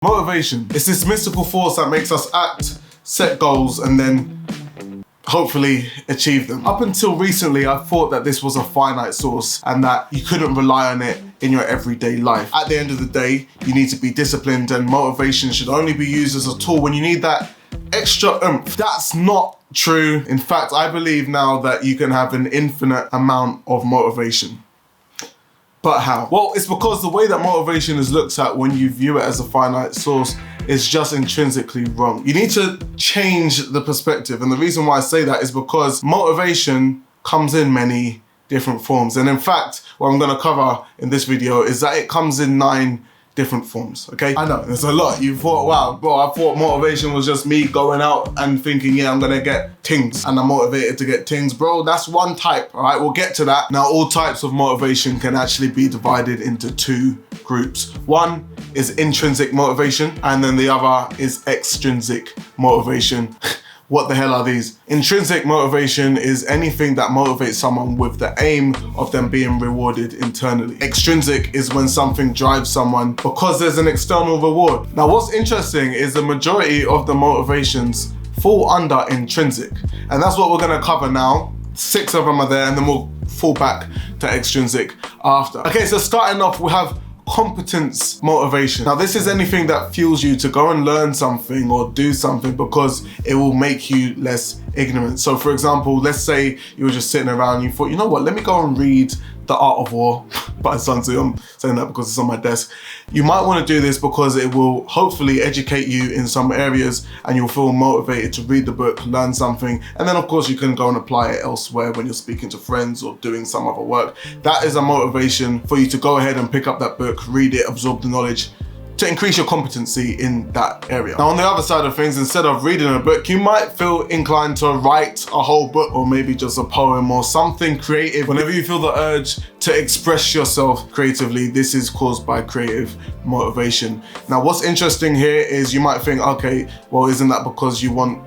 Motivation. It's this mystical force that makes us act, set goals, and then hopefully achieve them. Up until recently, I thought that this was a finite source and that you couldn't rely on it in your everyday life. At the end of the day, you need to be disciplined, and motivation should only be used as a tool when you need that extra oomph. That's not true. In fact, I believe now that you can have an infinite amount of motivation. But how? Well, it's because the way that motivation is looked at when you view it as a finite source is just intrinsically wrong. You need to change the perspective. And the reason why I say that is because motivation comes in many different forms. And in fact, what I'm gonna cover in this video is that it comes in 9 different forms, okay? I know, there's a lot. You thought, wow, bro, I thought motivation was just me going out and thinking, yeah, I'm gonna get things and I'm motivated to get things. Bro, that's one type, all right? We'll get to that. Now, all types of motivation can actually be divided into 2 groups. One is intrinsic motivation, and then the other is extrinsic motivation. What the hell are these? Intrinsic motivation is anything that motivates someone with the aim of them being rewarded internally. Extrinsic is when something drives someone because there's an external reward. Now, what's interesting is the majority of the motivations fall under intrinsic, and that's what we're gonna cover now. 6 of them are there, and then we'll fall back to extrinsic after. Okay, so starting off, we have competence motivation. Now, this is anything that fuels you to go and learn something or do something because it will make you less ignorant. So for example, let's say you were just sitting around and you thought, you know what, let me go and read The Art of War by Sun Tzu. I'm saying that because it's on my desk. You might want to do this because it will hopefully educate you in some areas and you'll feel motivated to read the book, learn something, and then of course you can go and apply it elsewhere when you're speaking to friends or doing some other work. That is a motivation for you to go ahead and pick up that book, read it, absorb the knowledge, to increase your competency in that area. Now, on the other side of things, instead of reading a book, you might feel inclined to write a whole book or maybe just a poem or something creative. Whenever you feel the urge to express yourself creatively, this is caused by creative motivation. Now, what's interesting here is you might think, okay, well, isn't that because you want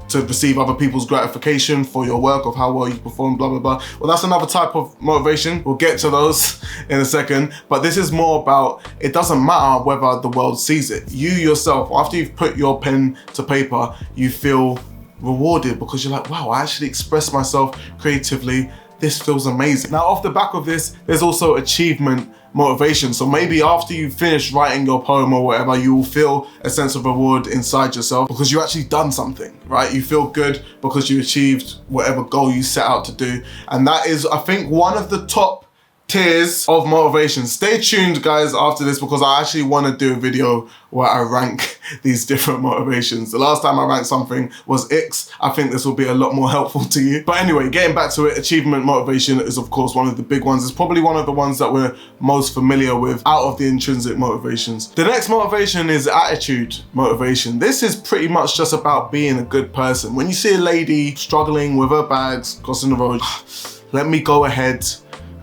to receive other people's gratification for your work of how well you perform, blah, blah, blah. Well, that's another type of motivation. We'll get to those in a second, but this is more about, it doesn't matter whether the world sees it. You yourself, after you've put your pen to paper, you feel rewarded because you're like, wow, I actually expressed myself creatively. This feels amazing. Now, off the back of this, there's also achievement motivation. So maybe after you finish writing your poem or whatever, you will feel a sense of reward inside yourself because you actually done something, right? You feel good because you achieved whatever goal you set out to do. And that is, I think, one of the top tiers of motivation. Stay tuned, guys, after this because I actually want to do a video where I rank these different motivations. The last time I ranked something was X. I think this will be a lot more helpful to you. But anyway, getting back to it, achievement motivation is of course one of the big ones. It's probably one of the ones that we're most familiar with out of the intrinsic motivations. The next motivation is attitude motivation. This is pretty much just about being a good person. When you see a lady struggling with her bags crossing the road, let me go ahead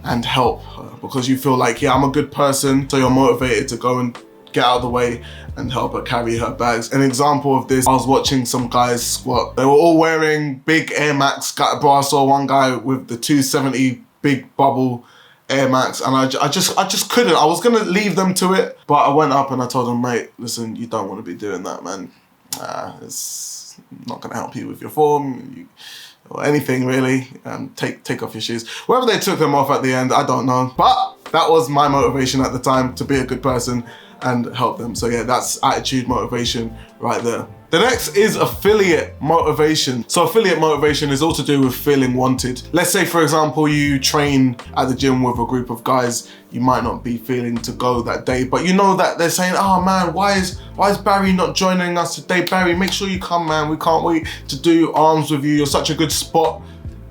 and help her because you feel like, yeah, I'm a good person, so you're motivated to go and get out of the way and help her carry her bags. An example of this, I was watching some guys squat. They were all wearing big Air Max. Bro, I saw one guy with the 270 big bubble Air Max, and I just couldn't. I was gonna leave them to it, but I went up and I told them, mate, listen, you don't want to be doing that, man. It's not gonna help you with your form. Or anything really, take off your shoes. Whether they took them off at the end, I don't know. But that was my motivation at the time, to be a good person and help them. So yeah, that's attitude motivation right there. The next is affiliate motivation. So affiliate motivation is all to do with feeling wanted. Let's say, for example, you train at the gym with a group of guys. You might not be feeling to go that day, but you know that they're saying, oh man, why is Barry not joining us today? Barry, make sure you come, man. We can't wait to do arms with you. You're such a good spot.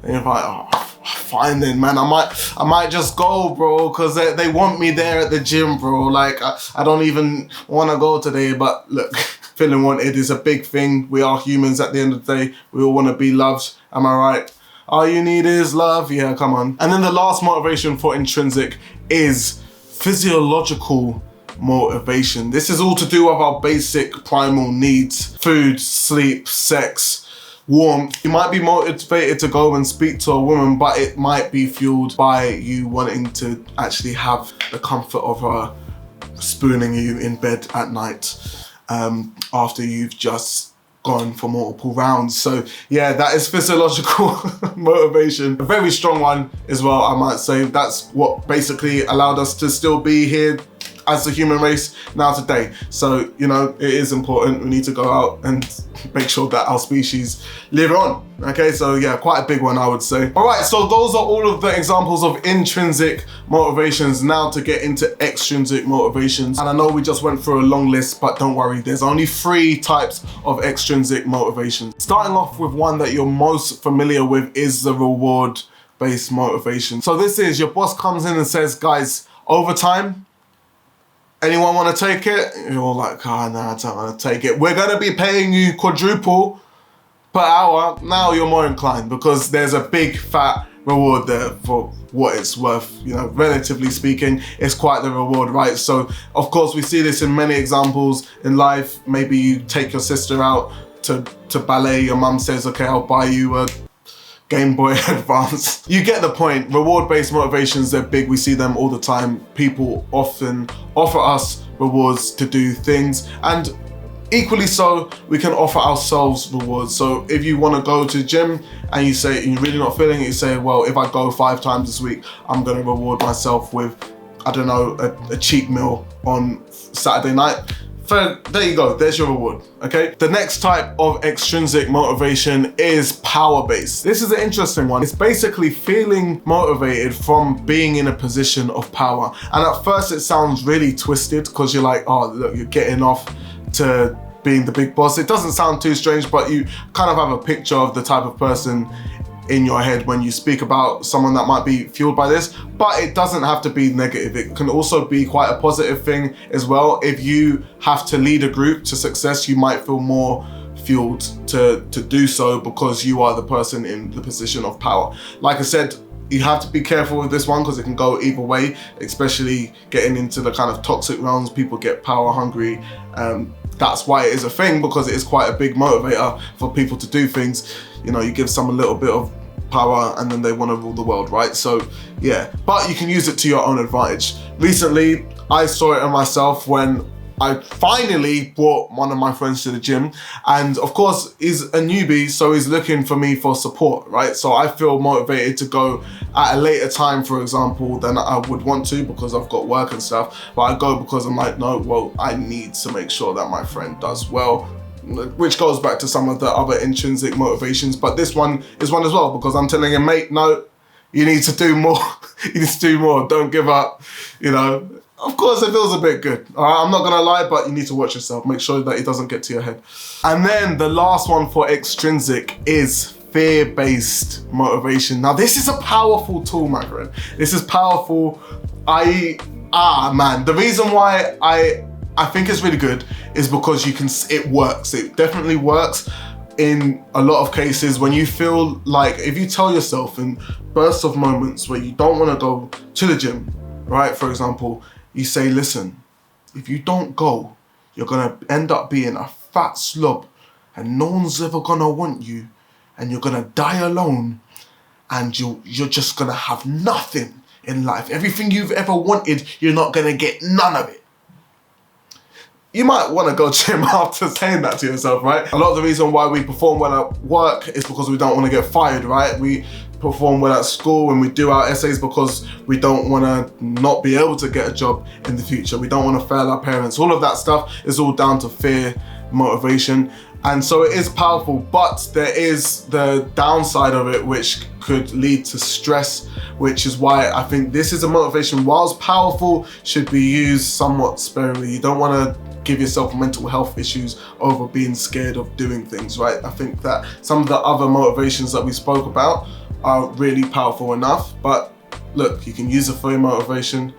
And you're like, oh, fine then, man. I might just go, bro, because they want me there at the gym, bro. Like, I don't even want to go today, but look, feeling wanted is a big thing. We are humans at the end of the day. We all want to be loved. Am I right? All you need is love. Yeah, come on. And then the last motivation for intrinsic is physiological motivation. This is all to do with our basic primal needs: food, sleep, sex, warmth. You might be motivated to go and speak to a woman, but it might be fueled by you wanting to actually have the comfort of her spooning you in bed at night. after you've just gone for multiple rounds. So yeah, that is physiological motivation. A very strong one as well, I might say. That's what basically allowed us to still be here as the human race now today. So, you know, it is important. We need to go out and make sure that our species live on. Okay, so yeah, quite a big one, I would say. All right, so those are all of the examples of intrinsic motivations. Now to get into extrinsic motivations. And I know we just went through a long list, but don't worry, there's only 3 types of extrinsic motivations. Starting off with one that you're most familiar with is the reward-based motivation. So this is, your boss comes in and says, guys, overtime, anyone want to take it? You're like, oh, no, I don't want to take it. We're going to be paying you quadruple per hour. Now you're more inclined because there's a big fat reward there for what it's worth. You know, relatively speaking, it's quite the reward, right? So, of course, we see this in many examples in life. Maybe you take your sister out to ballet. Your mum says, okay, I'll buy you a Game Boy Advance. You get the point. Reward-based motivations, they're big. We see them all the time. People often offer us rewards to do things, and equally so, we can offer ourselves rewards. So if you want to go to the gym and you say you're really not feeling it, you say, well, if I go 5 times this week, I'm going to reward myself with, I don't know, a cheap meal on Saturday night. There you go, there's your reward, okay? The next type of extrinsic motivation is power-based. This is an interesting one. It's basically feeling motivated from being in a position of power. And at first it sounds really twisted because you're like, oh, look, you're getting off to being the big boss. It doesn't sound too strange, but you kind of have a picture of the type of person in your head when you speak about someone that might be fueled by this, but it doesn't have to be negative. It can also be quite a positive thing as well. If you have to lead a group to success, you might feel more fueled to do so because you are the person in the position of power. Like I said, you have to be careful with this one because it can go either way, especially getting into the kind of toxic realms. People get power hungry. That's why it is a thing, because it is quite a big motivator for people to do things. You know, you give someone a little bit of power and then they want to rule the world, right? So yeah, but you can use it to your own advantage. Recently, I saw it in myself when I finally brought one of my friends to the gym, and of course he's a newbie, so he's looking for me for support, right? So I feel motivated to go at a later time, for example, than I would want to because I've got work and stuff, but I go because I'm like, no, well, I need to make sure that my friend does well, which goes back to some of the other intrinsic motivations, but this one is one as well, because I'm telling him, mate, no, you need to do more. You need to do more, don't give up, you know. Of course, it feels a bit good. All right, I'm not gonna lie, but you need to watch yourself. Make sure that it doesn't get to your head. And then the last one for extrinsic is fear-based motivation. Now, this is a powerful tool, my friend. This is powerful. The reason why I think it's really good is because it works. It definitely works in a lot of cases when you feel like, if you tell yourself in bursts of moments where you don't wanna go to the gym, right, for example, you say, listen, if you don't go, you're gonna end up being a fat slob and no one's ever gonna want you and you're gonna die alone and you're just gonna have nothing in life. Everything you've ever wanted, you're not gonna get none of it. You might wanna go gym after saying that to yourself, right? A lot of the reason why we perform well at work is because we don't wanna get fired, right? We perform well at school and we do our essays because we don't want to not be able to get a job in the future. We don't want to fail our parents. All of that stuff is all down to fear motivation. And so it is powerful, but there is the downside of it, which could lead to stress, which is why I think this is a motivation, whilst powerful, should be used somewhat sparingly. You don't want to give yourself mental health issues over being scared of doing things, right? I think that some of the other motivations that we spoke about are really powerful enough, but look, you can use it for your motivation.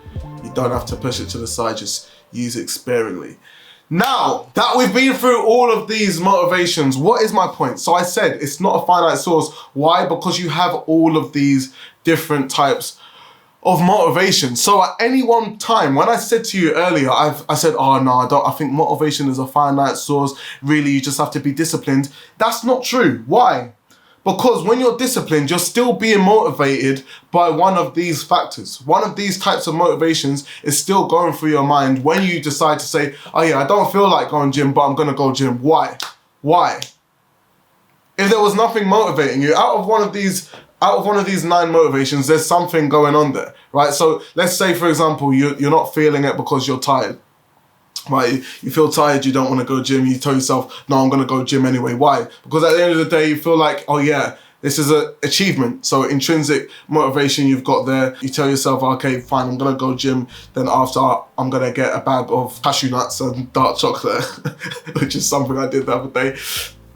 You don't have to push it to the side, just use it sparingly. Now that we've been through all of these motivations, what is my point? So I said it's not a finite source. Why? Because you have all of these different types of motivation. So at any one time, when I said to you earlier, I said, oh no, I think motivation is a finite source. Really, you just have to be disciplined. That's not true. Why? Because when you're disciplined, you're still being motivated by one of these factors. One of these types of motivations is still going through your mind when you decide to say, oh yeah, I don't feel like going gym, but I'm gonna go gym. Why? Why? If there was nothing motivating you, out of one of these 9 motivations, there's something going on there, right? So let's say, for example, you're not feeling it because you're tired. Right, you feel tired, you don't want to go gym, you tell yourself, no, I'm going to go gym anyway. Why? Because at the end of the day, you feel like, oh yeah, this is an achievement. So intrinsic motivation you've got there. You tell yourself, okay, fine, I'm going to go gym. Then after, I'm going to get a bag of cashew nuts and dark chocolate, which is something I did the other day,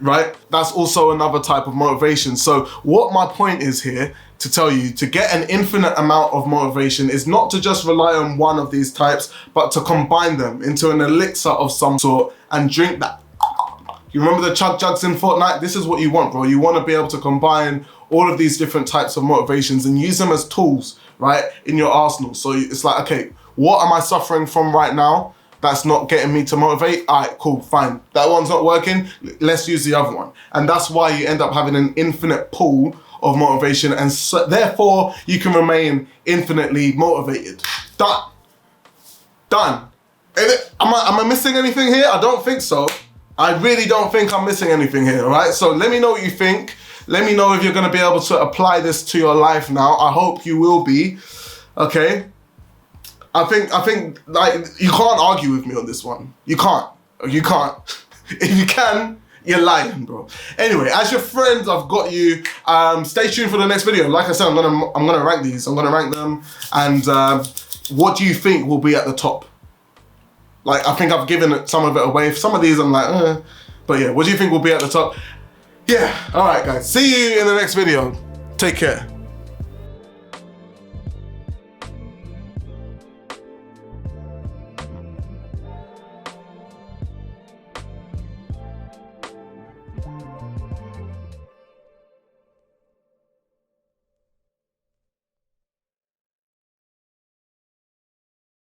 right? That's also another type of motivation. So what my point is here, to tell you, to get an infinite amount of motivation is not to just rely on one of these types, but to combine them into an elixir of some sort and drink that. You remember the chug jugs in Fortnite? This is what you want, bro. You want to be able to combine all of these different types of motivations and use them as tools, right, in your arsenal. So it's like, okay, what am I suffering from right now that's not getting me to motivate? All right, cool, fine. That one's not working. Let's use the other one. And that's why you end up having an infinite pool of motivation, and so, therefore you can remain infinitely motivated. Done. Am I missing anything here? I don't think so. I really don't think I'm missing anything here, all right? So let me know what you think. Let me know if you're gonna be able to apply this to your life now. I hope you will be, okay? I think like, you can't argue with me on this one. You can't. If you can, you're lying, bro. Anyway, as your friends, I've got you. Stay tuned for the next video. Like I said, I'm gonna rank these. I'm gonna rank them. And what do you think will be at the top? Like, I think I've given some of it away. Some of these I'm like, but yeah, what do you think will be at the top? Yeah, all right, guys. See you in the next video. Take care.